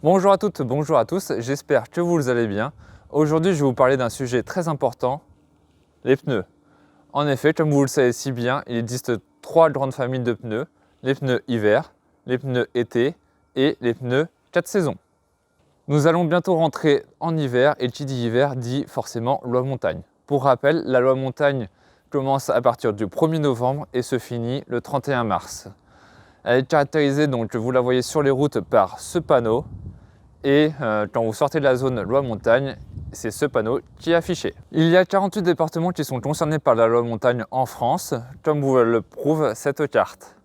Bonjour à toutes, bonjour à tous, j'espère que vous allez bien. Aujourd'hui, je vais vous parler d'un sujet très important, les pneus. En effet, comme vous le savez si bien, il existe trois grandes familles de pneus, les pneus hiver, les pneus été et les pneus 4 saisons. Nous allons bientôt rentrer en hiver et qui dit hiver dit forcément loi montagne. Pour rappel, la loi montagne commence à partir du 1er novembre et se finit le 31 mars. Elle est caractérisée, donc vous la voyez sur les routes, par ce panneau. Et quand vous sortez de la zone loi montagne, c'est ce panneau qui est affiché. Il y a 48 départements qui sont concernés par la loi montagne en France, comme vous le prouve cette carte.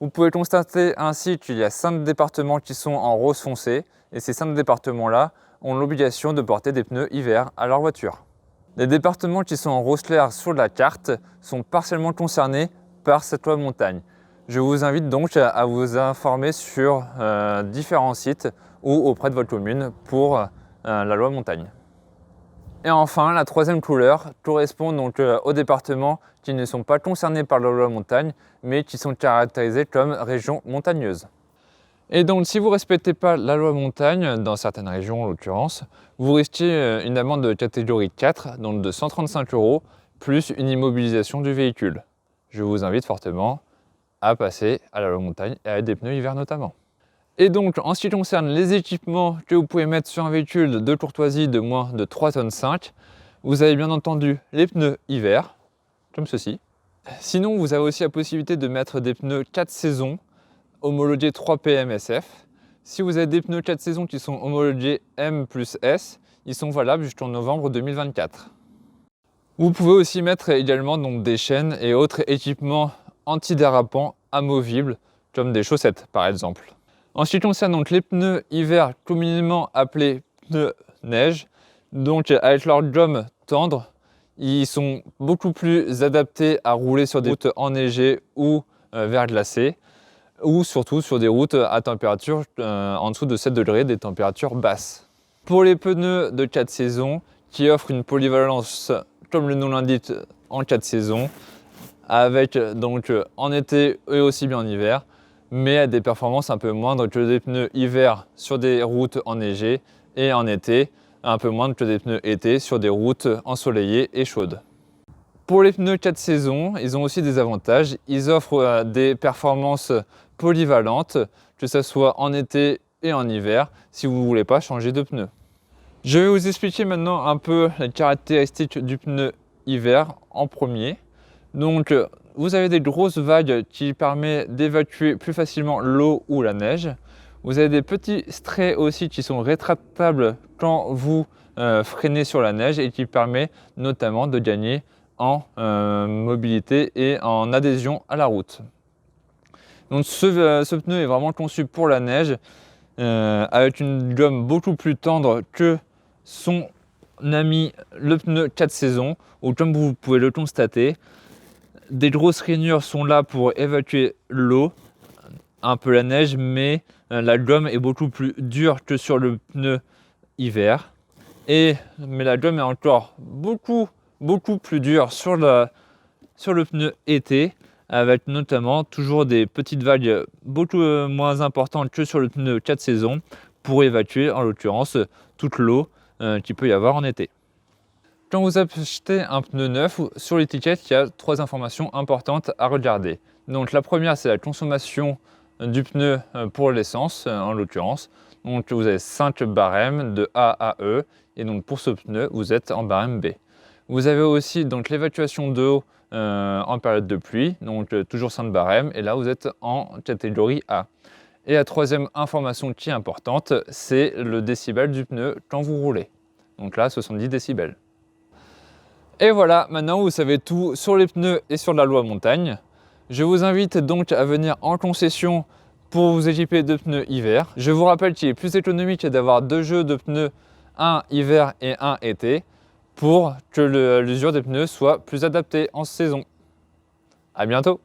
Vous pouvez constater ainsi qu'il y a 5 départements qui sont en rose foncé, et ces 5 départements-là ont l'obligation de porter des pneus hiver à leur voiture. Les départements qui sont en rose clair sur la carte sont partiellement concernés par cette loi montagne. Je vous invite donc à vous informer sur différents sites ou auprès de votre commune pour la loi montagne. Et enfin, la troisième couleur correspond donc aux départements qui ne sont pas concernés par la loi montagne, mais qui sont caractérisés comme régions montagneuses. Et donc, si vous ne respectez pas la loi montagne, dans certaines régions en l'occurrence, vous risquez une amende de catégorie 4, donc de 135 €, plus une immobilisation du véhicule. Je vous invite fortement à passer à la loi montagne et à être des pneus hiver notamment. Et donc, en ce qui concerne les équipements que vous pouvez mettre sur un véhicule de courtoisie de moins de 3,5 tonnes, vous avez bien entendu les pneus hiver, comme ceci. Sinon, vous avez aussi la possibilité de mettre des pneus 4 saisons, homologués 3P MSF. Si vous avez des pneus 4 saisons qui sont homologués M plus S, ils sont valables jusqu'en novembre 2024. Vous pouvez aussi mettre également donc, des chaînes et autres équipements antidérapants amovibles, comme des chaussettes par exemple. En ce qui concerne donc les pneus hiver communément appelés pneus neige, donc avec leur gomme tendre, ils sont beaucoup plus adaptés à rouler sur des routes enneigées ou verglacées, ou surtout sur des routes à température en dessous de 7 degrés, des températures basses. Pour les pneus de 4 saisons, qui offrent une polyvalence, comme le nom l'indique, en 4 saisons, avec donc en été et aussi bien en hiver, mais à des performances un peu moindres que des pneus hiver sur des routes enneigées et en été, un peu moindres que des pneus été sur des routes ensoleillées et chaudes. Pour les pneus 4 saisons, ils ont aussi des avantages. Ils offrent des performances polyvalentes, que ce soit en été et en hiver, si vous ne voulez pas changer de pneus. Je vais vous expliquer maintenant un peu les caractéristiques du pneu hiver en premier. Donc, vous avez des grosses vagues qui permettent d'évacuer plus facilement l'eau ou la neige. Vous avez des petits strays aussi qui sont rétractables quand vous freinez sur la neige et qui permet notamment de gagner en mobilité et en adhésion à la route. Donc ce pneu est vraiment conçu pour la neige avec une gomme beaucoup plus tendre que son ami le pneu 4 saisons, où comme vous pouvez le constater, des grosses rainures sont là pour évacuer l'eau, un peu la neige, mais la gomme est beaucoup plus dure que sur le pneu hiver. Mais la gomme est encore beaucoup plus dure sur le pneu été, avec notamment toujours des petites vagues beaucoup moins importantes que sur le pneu 4 saisons pour évacuer en l'occurrence toute l'eau qu'il peut y avoir en été. Quand vous achetez un pneu neuf, sur l'étiquette, il y a 3 informations importantes à regarder. Donc la première, c'est la consommation du pneu pour l'essence, en l'occurrence. Donc vous avez 5 barèmes de A à E, et donc pour ce pneu, vous êtes en barème B. Vous avez aussi donc l'évacuation d'eau en période de pluie, donc toujours 5 barèmes, et là vous êtes en catégorie A. Et la troisième information qui est importante, c'est le décibel du pneu quand vous roulez. Donc là, 70 décibels. Et voilà, maintenant vous savez tout sur les pneus et sur la loi montagne. Je vous invite donc à venir en concession pour vous équiper de pneus hiver. Je vous rappelle qu'il est plus économique d'avoir 2 jeux de pneus, un hiver et un été, pour que l'usure des pneus soit plus adaptée en saison. À bientôt!